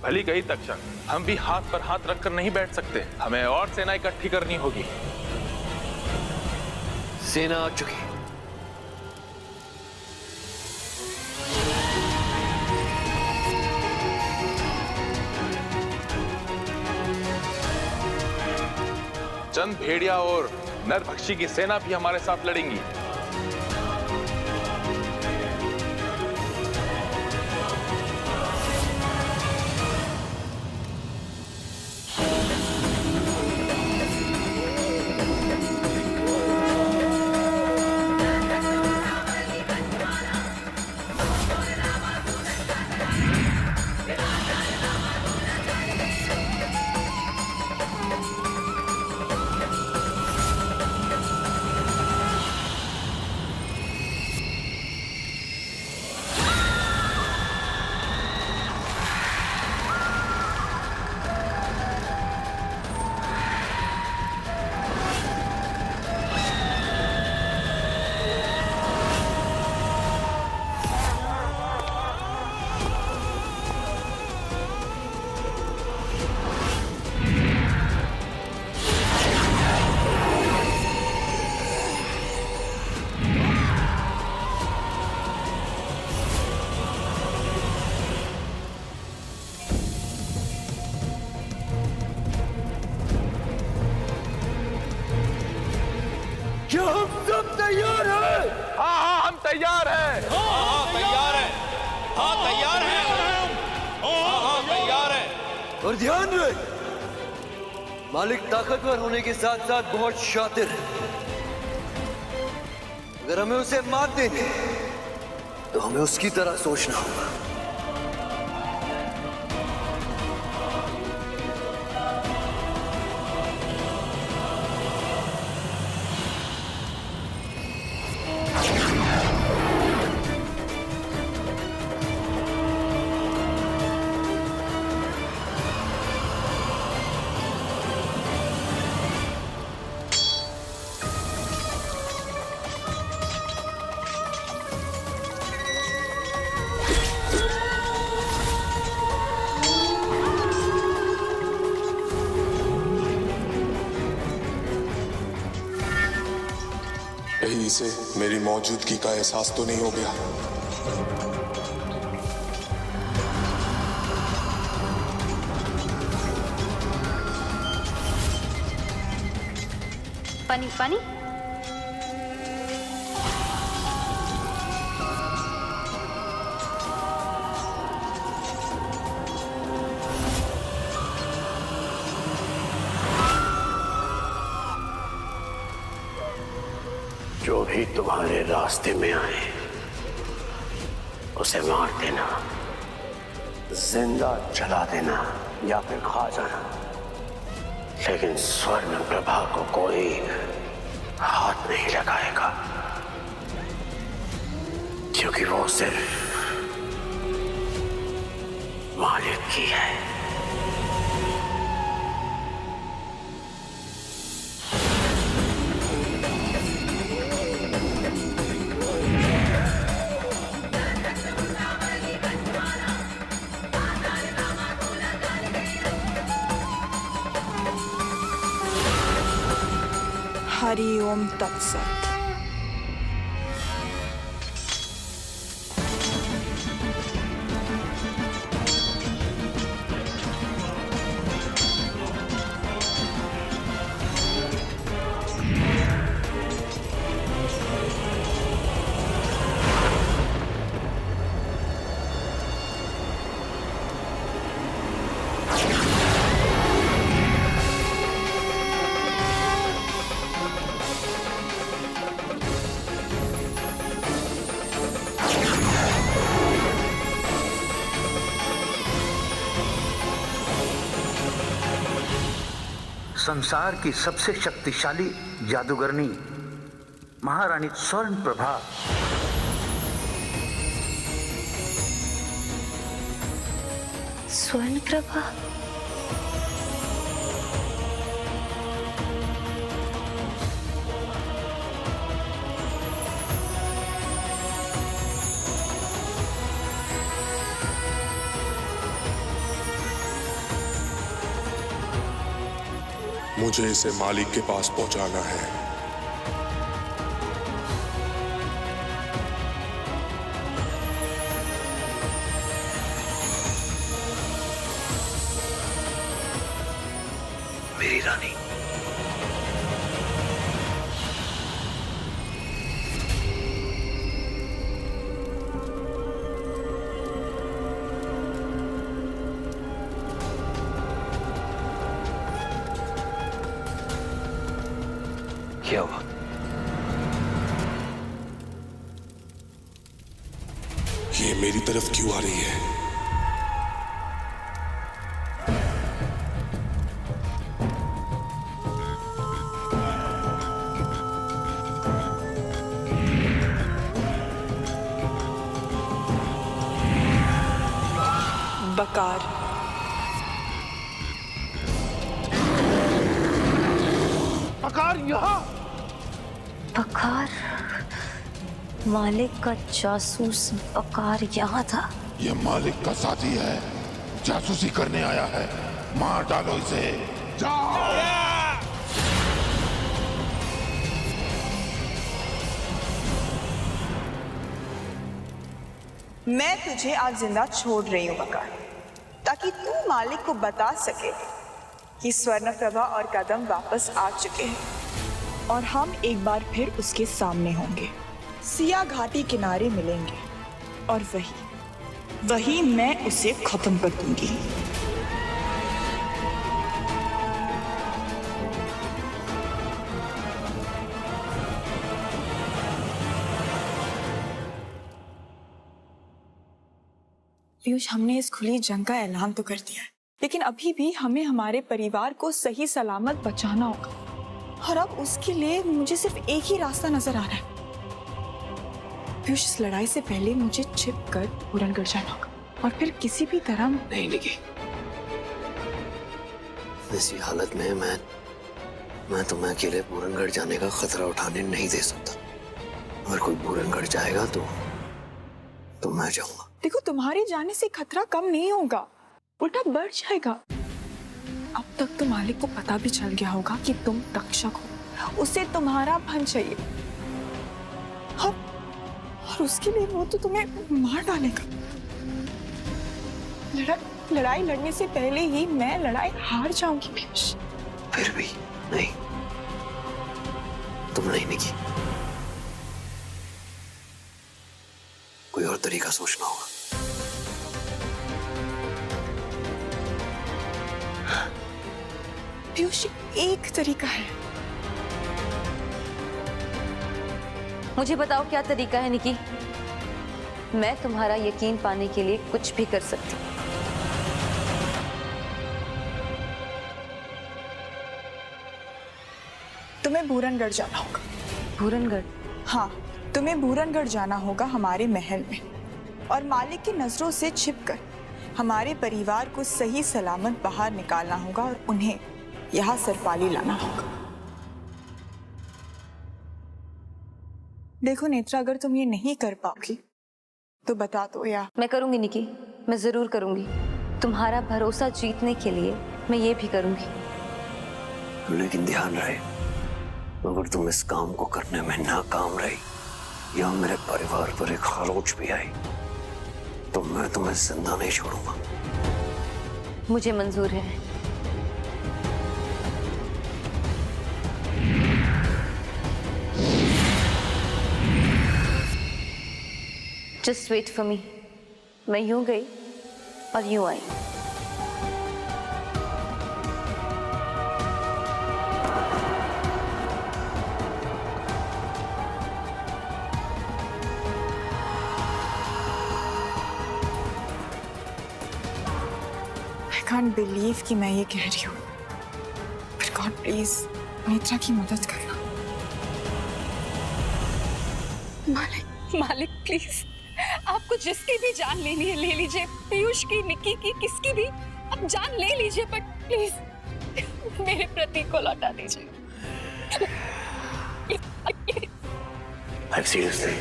भली कही तक्षक, हम भी हाथ पर हाथ रखकर नहीं बैठ सकते। हमें और सेना इकट्ठी करनी होगी। सेना आ चुकी। चंद भेड़िया और नरभक्षी की सेना भी हमारे साथ लड़ेंगी। क्या हम सब तैयार हैं? हाँ, हम तैयार हैं। हाँ, तैयार है। हाँ, तैयार है। हाँ, तैयार है। और ध्यान रहे, मालिक ताकतवर होने के साथ साथ बहुत शातिर है। अगर हमें उसे मात देनी तो हमें उसकी तरह सोचना होगा। कहीं इसे मेरी मौजूदगी का एहसास तो नहीं हो गया? पानी पानी। जो भी तुम्हारे रास्ते में आए उसे मार देना, जिंदा जला देना या फिर खा जाना, लेकिन स्वर्ण प्रभा को कोई हाथ नहीं लगाएगा, क्योंकि वो सिर्फ मालिक की है। हरि ओम तत्सत। संसार की सबसे शक्तिशाली जादूगरनी महारानी स्वर्ण प्रभा स्वर्ण प्रभा। मुझे इसे मालिक के पास पहुंचाना है। मेरी रानी, क्या हुआ? ये मेरी तरफ क्यों आ रही है? बकार। बकार यहाँ? बकार? मालिक का जासूस बकार यहाँ था? ये मालिक का साथी है, जासूसी करने आया है। मार डालो इसे। जाओ। मैं तुझे आज जिंदा छोड़ रही हूँ बकार, ताकि तू मालिक को बता सके कि स्वर्णप्रभा और कदम वापस आ चुके हैं और हम एक बार फिर उसके सामने होंगे। सिया घाटी किनारे मिलेंगे और वही मैं उसे खत्म कर दूंगी। पीयूष, हमने इस खुली जंग का ऐलान तो कर दिया है, लेकिन अभी भी हमें हमारे परिवार को सही सलामत बचाना होगा और अब उसके लिए मुझे सिर्फ एक ही रास्ता नजर आ रहा है। पीयूष, इस लड़ाई से पहले मुझे छिप कर पूरनगढ़ जाना होगा और फिर किसी भी तरह। नहीं निकी, ऐसी हालत में मैं तुम्हें अकेले पूरनगढ़ जाने का खतरा उठाने नहीं दे सकता। अगर कोई पूरनगढ़ जाएगा तो मैं जाऊंगा। देखो, तुम्हारे जाने से खतरा कम नहीं होगा, उल्टा बढ़ जाएगा। अब तक तो मालिक को पता भी चल गया होगा कि तुम तक्षक हो, उसे तुम्हारा धन चाहिए और उसके लिए वो तो तुम्हें मार डालेगा। लड़ाई लड़ने से पहले ही मैं लड़ाई हार जाऊंगी पीयूष। फिर भी नहीं, तुम नहीं निकी, कोई और तरीका सोचना होगा। पीयूष, एक तरीका है। मुझे बताओ क्या तरीका है निकी? मैं तुम्हारा यकीन पाने के लिए कुछ भी कर सकती हूँ। तुम्हें पूरनगढ़ जाना होगा। पूरनगढ़? हाँ, तुम्हें पूरनगढ़ जाना होगा हमारे महल में और मालिक की नजरों से छिपकर हमारे परिवार को सही सलामत बाहर निकालना होगा और उन्हें यहाँ सरपाली लाना होगा। देखो नेत्रा, अगर तुम ये नहीं कर पाओगी तो बता दो। या मैं करूंगी निकी, मैं जरूर करूंगी। तुम्हारा भरोसा जीतने के लिए मैं ये भी करूंगी। लेकिन ध्यान रहे, अगर तुम इस काम को करने में नाकाम रही या मेरे परिवार पर एक खरोच भी आई तो मैं तुम्हें जिंदा नहीं छोड़ूंगा। मुझे मंजूर है। Just wait for me. मैं यूं गई और यूं आई। I can't believe कि मैं ये कह रही हूँ, पर गॉड प्लीज नेत्रा की मदद करना। मालिक प्लीज, आपको जिसकी भी जान लेनी है ले लीजिए, पीयूष की, निकी की, किसकी भी आप जान ले लीजिए, बट प्लीज मेरे प्रतीक को लौटा दीजिए। सीरियसली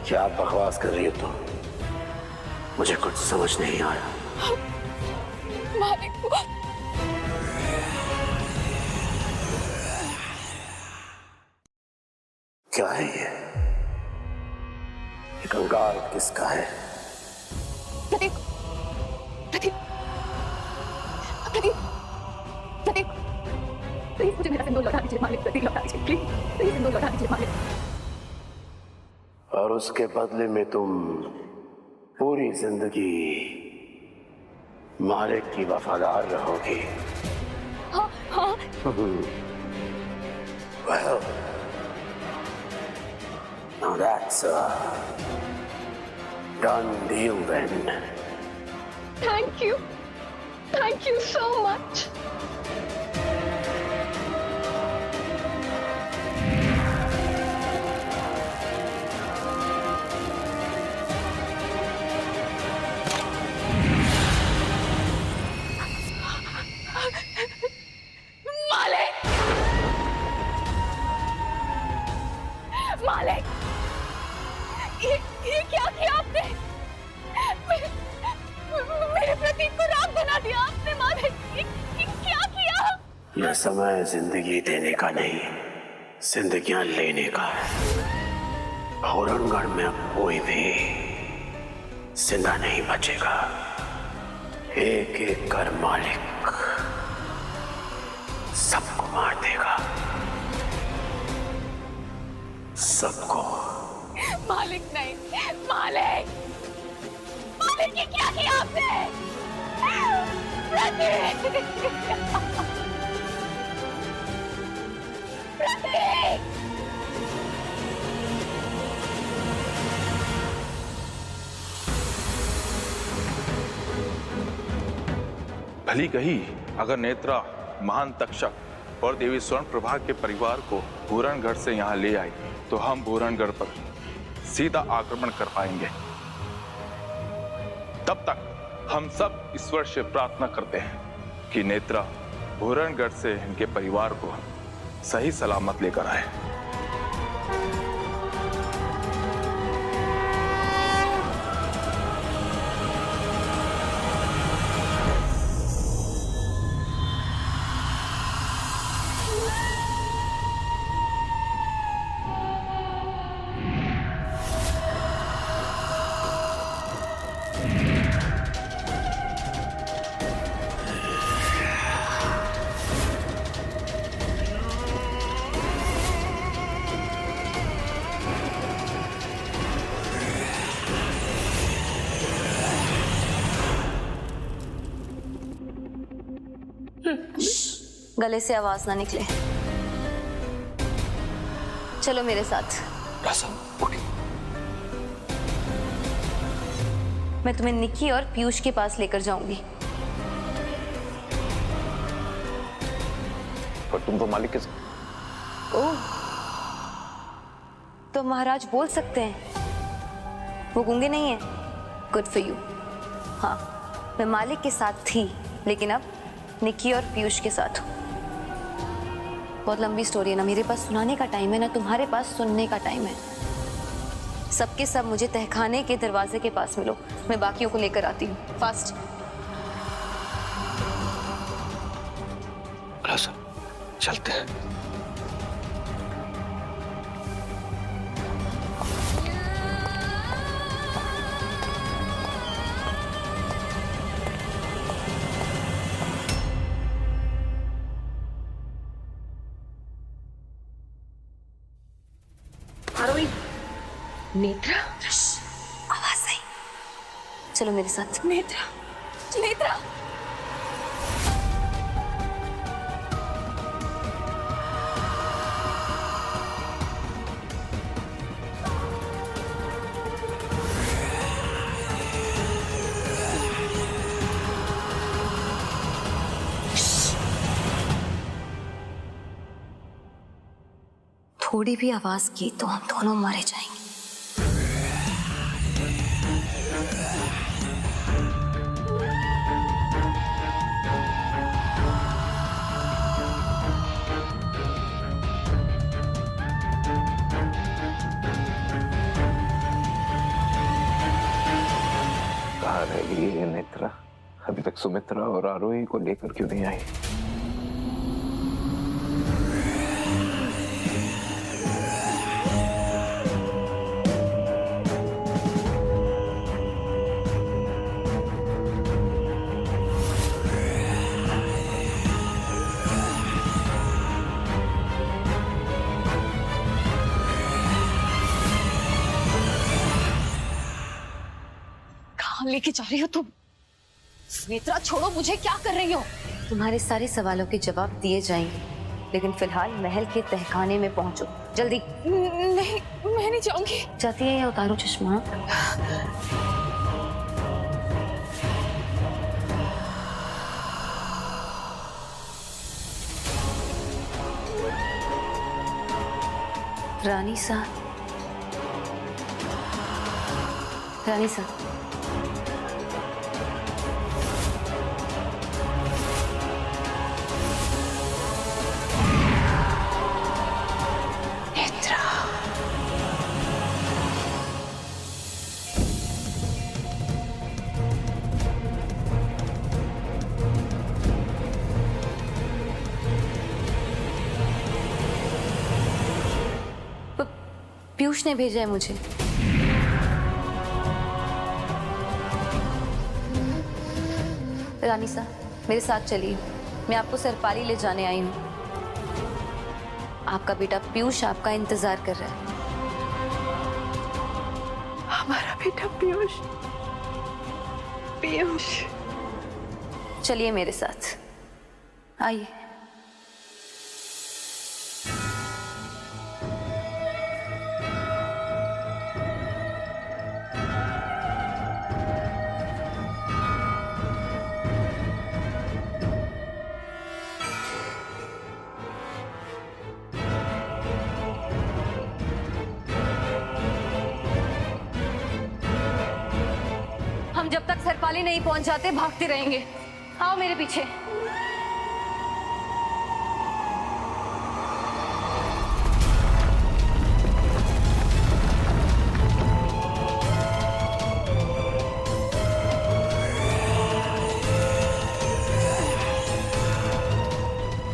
क्या आप बकवास कर रही हो? तो मुझे कुछ समझ नहीं आया। मालिक क्या है ये कंगाल किसका है? प्रतीक, प्रतीक, प्रतीक, प्रतीक, प्लीज मुझे मेरा सिंदूर लौटा दीजिए मालिक, प्रतीक लौटा दीजिए प्लीज, प्लीज सिंदूर लौटा दीजिए मालिक। और उसके बदले में तुम पूरी जिंदगी मालिक की वफादार रहोगी। हाँ हाँ। Well, now that's a done deal then. Thank you so much. मालिक, ये क्या किया आपने? मेरे प्रतीक को राख बना दिया आपने मालिक, ये क्या किया? यह समय जिंदगी देने का नहीं, जिंदगियां लेने का है। हौरणगढ़ में अब कोई भी जिंदा नहीं बचेगा। एक एक कर मालिक सबको मार देगा, सबको। मालिक नहीं, मालिक, मालिक ये क्या किया आपने? प्रतीक, प्रतीक। भली कही, अगर नेत्रा महान तक्षक और देवी स्वर्ण प्रभा के परिवार को भूरणगढ़ से यहाँ ले आई तो हम भूरणगढ़ पर सीधा आक्रमण कर पाएंगे। तब तक हम सब ईश्वर से प्रार्थना करते हैं कि नेत्रा भूरणगढ़ से इनके परिवार को सही सलामत लेकर आए। गले से आवाज ना निकले। चलो मेरे साथ। मैं तुम्हें निक्की और पीयूष के पास लेकर जाऊंगी। पर तुम तो मालिक के ओह, तो महाराज बोल सकते हैं, वो गूंगे नहीं है। Good for you. हाँ, मैं मालिक के साथ थी, लेकिन अब निक्की और पीयूष के साथ हूँ। बहुत लंबी स्टोरी है ना, मेरे पास सुनाने का टाइम है ना तुम्हारे पास सुनने का टाइम है। सबके सब मुझे तहखाने के दरवाजे के पास मिलो, मैं बाकियों को लेकर आती हूँ। फास्ट। चलते हैं। नेत्रा, आवाज आई। चलो मेरे साथ। नेत्रा, नेत्रा। थोड़ी भी आवाज की तो हम दोनों मारे जाएंगे। कहाँ रह गई है नेत्रा? अभी तक सुमित्रा और आरोही को लेकर क्यों नहीं आई? लेके जा रही हो तुम? नेत्रा छोड़ो मुझे, क्या कर रही हो? तुम्हारे सारे सवालों के जवाब दिए जाएंगे, लेकिन फिलहाल महल के तहखाने में पहुंचो जल्दी। नहीं, मैं नहीं जाऊंगी। जाती है या उतारो चश्मा? रानी सा, रानी सा, पीयूष ने भेजा है मुझे। रानी सा, मेरे साथ चलिए, मैं आपको सरपाली ले जाने आई हूँ। आपका बेटा पीयूष आपका इंतजार कर रहा है। हमारा बेटा पीयूष, पीयूष। चलिए मेरे साथ, आइए। हम जब तक सरपाली नहीं पहुंच जाते भागते रहेंगे। आओ मेरे पीछे।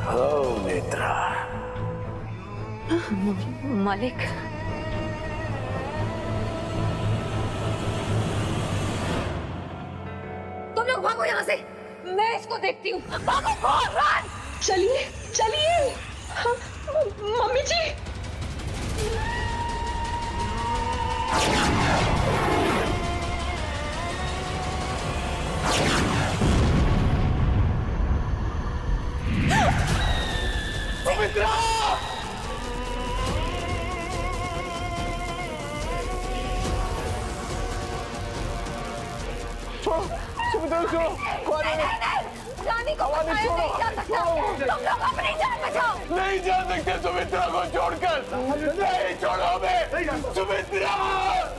ओ नेत्रा। मालिक, तुम लोग भागो यहाँ से, मैं इसको देखती हूँ। भागो, रन! चलिए चलिए। मम्मी जी, सुमित्रा! सुमित्रा छोड़ो, रानी को बचाया नहीं जा सकता। तुम लोग अपनी जान बचाओ। नहीं जा सकते सुमित्रा को छोड़कर, नहीं छोड़ो हमें। सुमित्रा,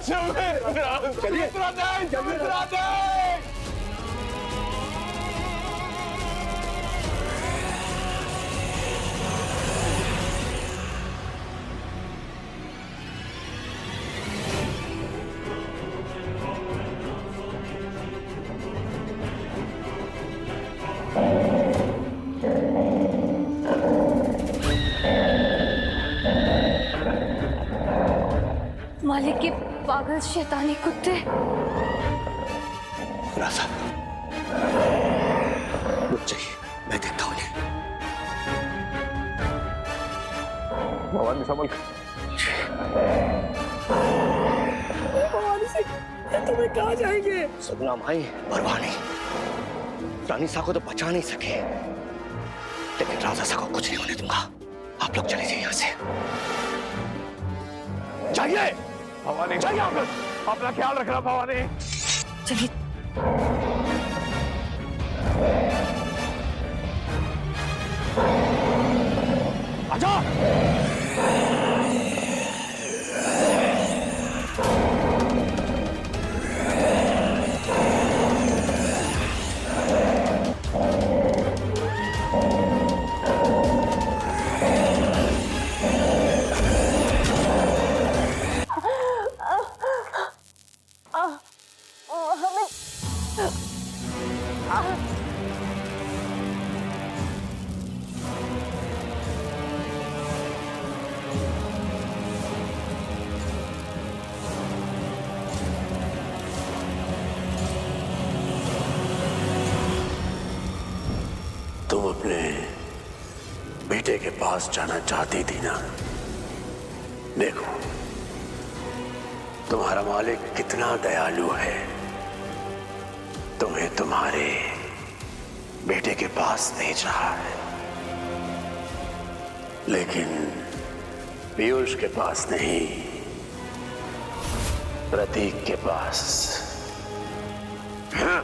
सुमित्रा, सुमित्रा नहीं, सुमित्रा नहीं। मालिक के पागल शैतानी कुत्ते। राजा, रुक जाइए, मैं देखता हूँ इन्हें। भवानी संभल। भवानी से तुम्हें कहाँ जाएंगे? सपना माई, परवाह नहीं। रानी सा को तो बचा नहीं सके, लेकिन राजा सा को कुछ नहीं होने दूंगा। आप लोग चले जाइए यहाँ से। जाइए भवानी, जाइए आप लोग। अपना ख्याल रखना भवानी। चलिए। आजा। तुम अपने बेटे के पास जाना चाहती थी ना? देखो तुम्हारा मालिक कितना दयालु है। तुम्हें तुम्हारे बेटे के पास भेजा है, लेकिन पीयूष के पास नहीं, प्रतीक के पास। हाँ।